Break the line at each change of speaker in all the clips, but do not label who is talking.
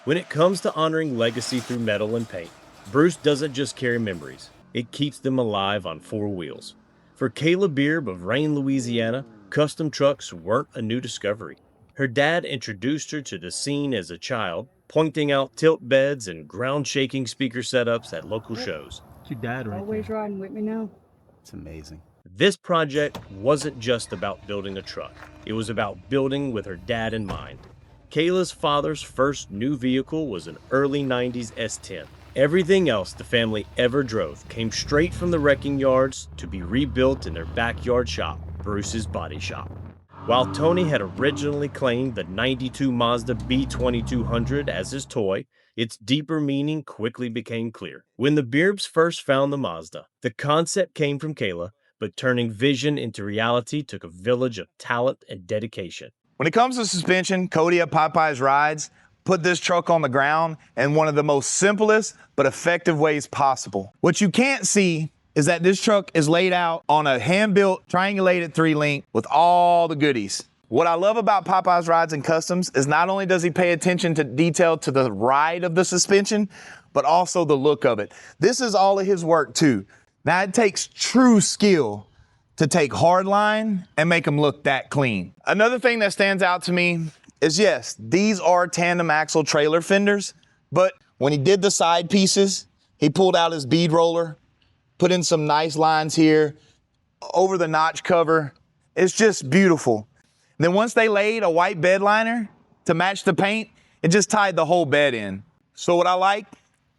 When it comes to honoring legacy through metal and paint, Bruce doesn't just carry memories, it keeps them alive on four wheels. For Kayla Beerb of Rain, Louisiana, custom trucks weren't a new discovery. Her dad introduced her to the scene as a child, pointing out tilt beds and ground-shaking speaker setups at local shows.
It's your dad right
Always
there.
riding with me now.
It's amazing.
This project wasn't just about building a truck. It was about building with her dad in mind. Kayla's father's first new vehicle was an early 90s S10. Everything else the family ever drove came straight from the wrecking yards to be rebuilt in their backyard shop, Bruce's Body Shop. While Tony had originally claimed the '92 Mazda B2200 as his toy, its deeper meaning quickly became clear. When the Beerbs first found the Mazda, the concept came from Kayla, but turning vision into reality took a village of talent and dedication.
When it comes to suspension, Cody at Popeye's Rides put this truck on the ground in one of the most simplest but effective ways possible. What you can't see is that this truck is laid out on a hand-built, triangulated 3-link with all the goodies. What I love about Popeye's Rides and Customs is not only does he pay attention to detail to the ride of the suspension, but also the look of it. This is all of his work too. Now it takes true skill to take hardline and make them look that clean. Another thing that stands out to me is, yes, these are tandem axle trailer fenders, but when he did the side pieces, he pulled out his bead roller, put in some nice lines here, over the notch cover. It's just beautiful. Then once they laid a white bed liner to match the paint, it just tied the whole bed in. So what I like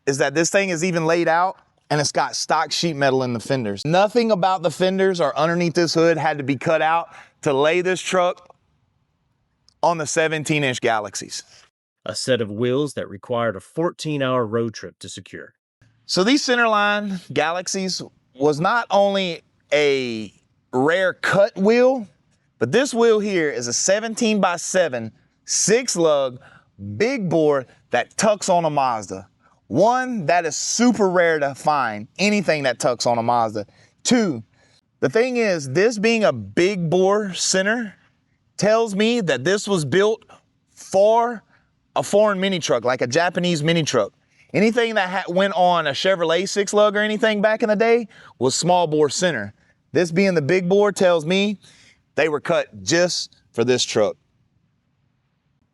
is that this thing is even laid out and it's got stock sheet metal in the fenders. Nothing about the fenders or underneath this hood had to be cut out to lay this truck on the 17-inch Galaxies.
A set of wheels that required a 14-hour road trip to secure.
So these Centerline Galaxies was not only a rare cut wheel, but this wheel here is a 17x7, 6-lug, big bore that tucks on a Mazda. One, that is super rare to find, anything that tucks on a Mazda. Two, the thing is, this being a big bore center tells me that this was built for a foreign mini truck, like a Japanese mini truck. Anything that went on a Chevrolet 6-lug or anything back in the day was small bore center. This being the big bore tells me they were cut just for this truck.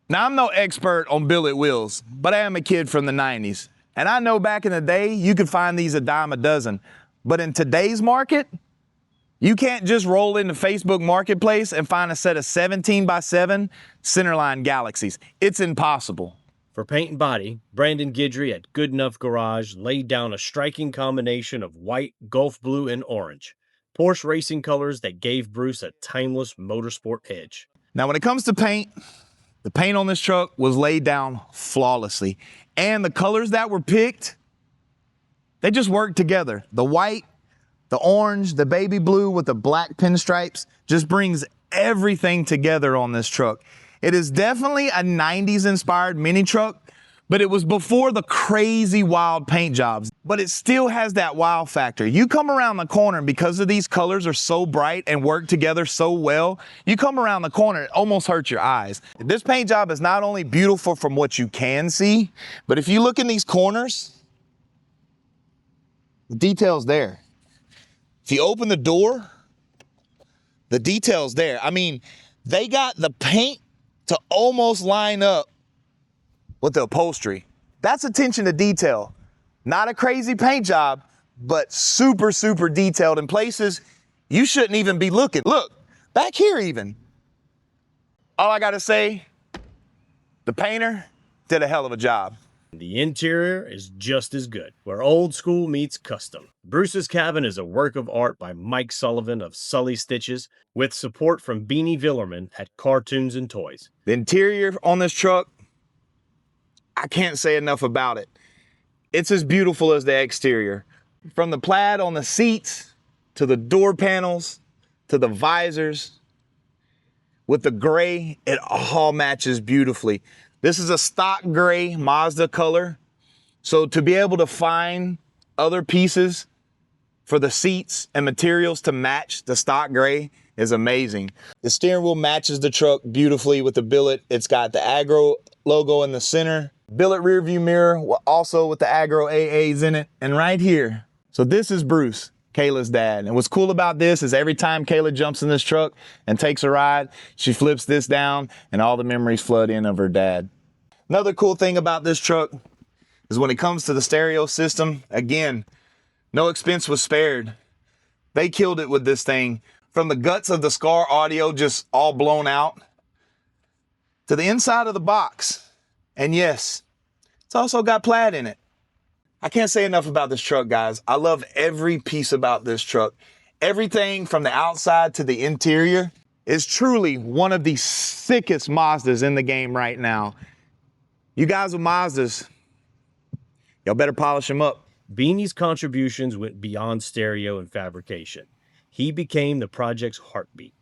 Now, I'm no expert on billet wheels, but I am a kid from the 90s. And I know back in the day, you could find these a dime a dozen. But in today's market, you can't just roll into Facebook Marketplace and find a set of 17x7 Centerline Galaxies. It's impossible.
For paint and body, Brandon Guidry at Good Enough Garage laid down a striking combination of white, Gulf blue, and orange. Porsche racing colors that gave Bruce a timeless motorsport edge.
Now, when it comes to paint, the paint on this truck was laid down flawlessly. And the colors that were picked, they just worked together. The white, the orange, the baby blue with the black pinstripes just brings everything together on this truck. It is definitely a 90s inspired mini truck, but it was before the crazy wild paint jobs. But it still has that wow factor. You come around the corner, because of these colors are so bright and work together so well, you come around the corner, it almost hurts your eyes. This paint job is not only beautiful from what you can see, but if you look in these corners, the detail's there. If you open the door, the detail's there. I mean, they got the paint to almost line up with the upholstery. That's attention to detail. Not a crazy paint job, but super, super detailed in places you shouldn't even be looking. Look, back here even. All I gotta say, the painter did a hell of a job.
The interior is just as good, where old school meets custom. Bruce's cabin is a work of art by Mike Sullivan of Sully Stitches, with support from Beanie Villerman at Cartoons and Toys.
The interior on this truck, I can't say enough about it. It's as beautiful as the exterior. From the plaid on the seats, to the door panels, to the visors, with the gray, it all matches beautifully. This is a stock gray Mazda color. So to be able to find other pieces for the seats and materials to match the stock gray is amazing. The steering wheel matches the truck beautifully with the billet. It's got the aggro logo in the center. Billet rear view mirror, also with the Agro AAs in it. And right here, so this is Bruce, Kayla's dad. And what's cool about this is every time Kayla jumps in this truck and takes a ride, she flips this down and all the memories flood in of her dad. Another cool thing about this truck is when it comes to the stereo system, again, no expense was spared. They killed it with this thing. From the guts of the Scar audio just all blown out to the inside of the box. And yes, it's also got plaid in it. I can't say enough about this truck, guys. I love every piece about this truck. Everything from the outside to the interior is truly one of the sickest Mazdas in the game right now. You guys with Mazdas, y'all better polish them up.
Beanie's contributions went beyond stereo and fabrication. He became the project's heartbeat,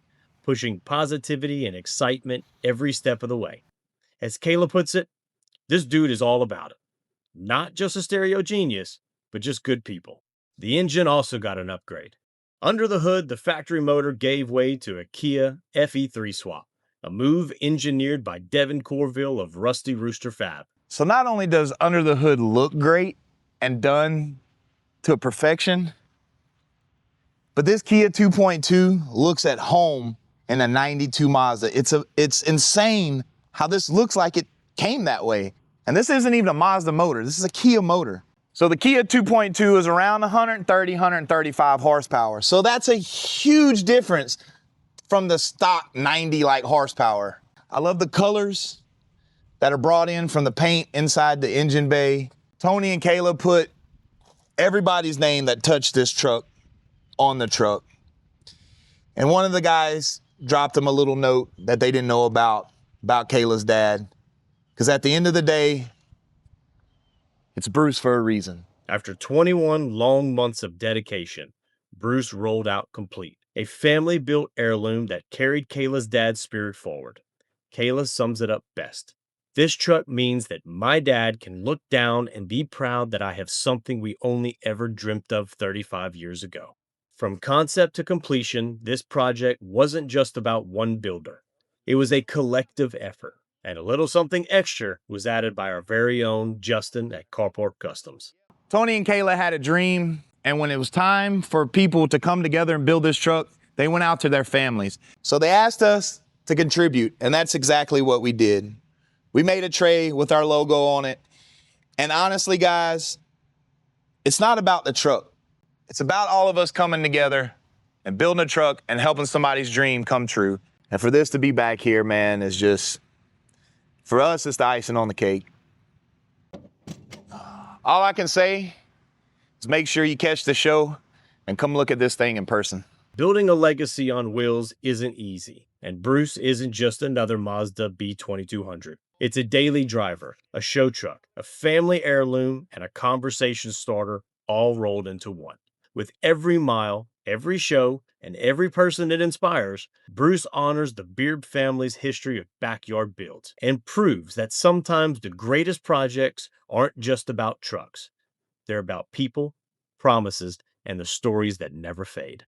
pushing positivity and excitement every step of the way. As Kayla puts it, this dude is all about it. Not just a stereo genius, but just good people. The engine also got an upgrade. Under the hood, the factory motor gave way to a Kia FE3 swap, a move engineered by Devin Corville of Rusty Rooster Fab.
So not only does under the hood look great and done to perfection, but this Kia 2.2 looks at home in a 92 Mazda. It's insane how this looks like it came that way. And this isn't even a Mazda motor, this is a Kia motor. So the Kia 2.2 is around 130, 135 horsepower. So that's a huge difference from the stock 90 like horsepower. I love the colors that are brought in from the paint inside the engine bay. Tony and Kayla put everybody's name that touched this truck on the truck. And one of the guys dropped them a little note that they didn't know about Kayla's dad. Because at the end of the day, it's Bruce for a reason.
After 21 long months of dedication, Bruce rolled out complete, a family-built heirloom that carried Kayla's dad's spirit forward. Kayla sums it up best. This truck means that my dad can look down and be proud that I have something we only ever dreamt of 35 years ago. From concept to completion, this project wasn't just about one builder. It was a collective effort, and a little something extra was added by our very own Justin at Carport Customs.
Tony and Kayla had a dream, and when it was time for people to come together and build this truck, they went out to their families. So they asked us to contribute, and that's exactly what we did. We made a tray with our logo on it. And honestly, guys, it's not about the truck. It's about all of us coming together and building a truck and helping somebody's dream come true. And for this to be back here, man, is just, for us, it's the icing on the cake. All I can say is make sure you catch the show and come look at this thing in person.
Building a legacy on wheels isn't easy, and Bruce isn't just another Mazda B2200. It's a daily driver, a show truck, a family heirloom, and a conversation starter all rolled into one. With every mile, every show, and every person it inspires, Bruce honors the Beard family's history of backyard builds and proves that sometimes the greatest projects aren't just about trucks. They're about people, promises, and the stories that never fade.